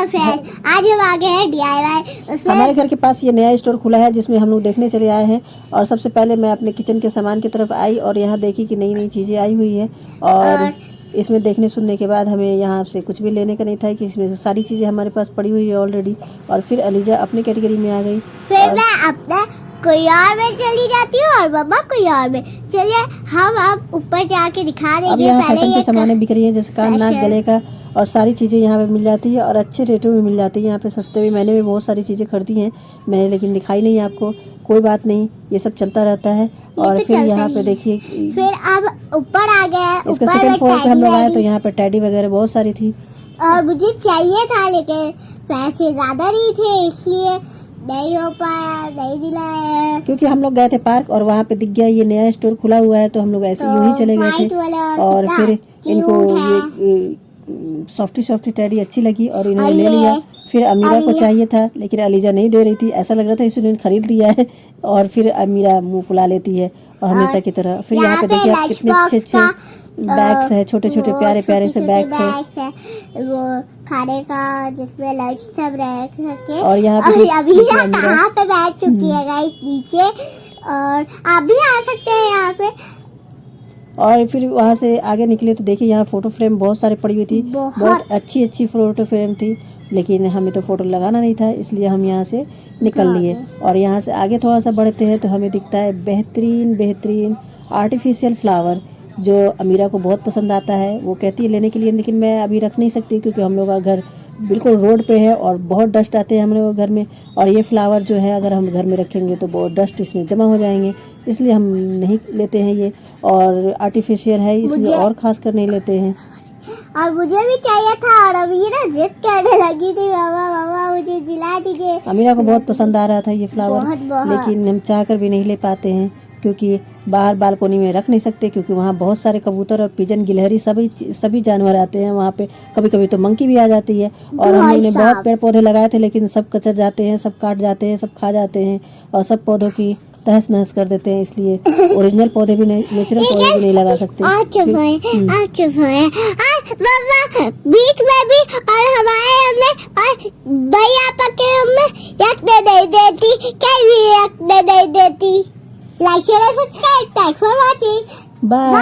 Friends, आज हम आ गए हैं DIY। उसमें हमारे घर के पास ये नया स्टोर खुला है जिसमें हम लोग देखने चले आए हैं। और सबसे पहले मैं अपने किचन के सामान की तरफ आई और यहाँ देखी कि नई नई चीज़ें आई हुई है। और इसमें देखने सुनने के बाद हमें यहाँ से कुछ भी लेने का नहीं था कि इसमें सारी चीज़ें हमारे पास पड़ी हुई है ऑलरेडी। और फिर अलीजा अपनी कैटेगरी में आ गई। फिर मैं अपना कोई और में चली जाती हूँ और मम्मा कोई और में। चलिए हम अब ऊपर जाके दिखा देंगे। अब यहाँ पहले फैशन के सामान बिक रही है जैसे कान नाक गले का और सारी चीज़ें यहाँ पे मिल जाती है और अच्छे रेटों में मिल जाती है यहाँ पे सस्ते में। मैंने भी बहुत सारी चीज़ें खरीदी हैं, मैंने लेकिन दिखाई नहीं आपको। कोई बात नहीं, ये सब चलता रहता है। और फिर यहाँ पे देखिए फिर अब ऊपर आ गए। इसके सेकंड फ्लोर पे हम लोग आए तो यहाँ पे टैडी वगैरह बहुत सारी थी और मुझे चाहिए था लेकिन पैसे ज़्यादा नहीं थे इसलिए नहीं हो पाया, नहीं दिलाया। क्योंकि हम लोग गए थे पार्क और वहाँ पे दिख गया ये नया स्टोर खुला हुआ है तो हम लोग ऐसे यूं ही चले गए थे। और फिर इनको ये सॉफ्टी टैडी अच्छी लगी और इन्होंने ले लिया। फिर अमीरा को चाहिए था लेकिन अलीजा नहीं दे रही थी, ऐसा लग रहा था इसने खरीद लिया है। और फिर अमीरा मुंह फुला लेती है और हमेशा की तरह। फिर यहाँ पे देखिए आप कितने अच्छे अच्छे बैग्स है, छोटे छोटे प्यारे प्यारे से बैग्स है वो खाने का जिसमें लंच सब रह सके। और यहाँ पे अभी कहाँ पे बैठ चुकी है गाइस नीचे और आप भी आ सकते हैं यहाँ पे। और फिर वहाँ से आगे निकले तो देखिए यहाँ फोटो फ्रेम बहुत सारे पड़ी हुई थी, बहुत अच्छी फोटो फ्रेम थी। लेकिन हमें तो फोटो लगाना नहीं था इसलिए हम यहाँ से निकल लिए। और यहाँ से आगे थोड़ा सा बढ़ते हैं तो हमें दिखता है बेहतरीन आर्टिफिशियल फ्लावर जो अमीरा को बहुत पसंद आता है। वो कहती है लेने के लिए लेकिन मैं अभी रख नहीं सकती क्योंकि हम लोग का घर बिल्कुल रोड पे है और बहुत डस्ट आते हैं हम लोग घर में। और ये फ्लावर जो है अगर हम घर में रखेंगे तो बहुत डस्ट इसमें जमा हो जाएंगे, इसलिए हम नहीं लेते हैं ये। और आर्टिफिशियल है इसलिए और खास कर नहीं लेते हैं। और मुझे भी चाहिए था और अमीरा जिद करने लगी थी, मामा मुझे दिला दीजिए। अमीरा को बहुत पसंद आ रहा था ये फ्लावर लेकिन हम चाहकर भी नहीं ले पाते हैं क्योंकि बाहर बालकोनी में रख नहीं सकते क्योंकि वहाँ बहुत सारे कबूतर और पिजन गिलहरी सभी जानवर आते हैं वहाँ पे। कभी कभी तो मंकी भी आ जाती है। और हम लोगों ने बहुत पेड़ पौधे लगाए थे लेकिन सब कचर जाते हैं, सब काट जाते हैं, सब खा जाते हैं और सब पौधों की तहस नहस कर देते हैं। इसलिए ओरिजिनल पौधे भी नहीं, नेचुरल पौधे भी नहीं लगा सकते। बीच में भी और हमारे में और भैया के में रखने नहीं देती, कहीं भी रखने नहीं देती। Like share subscribe, thanks for watching, bye.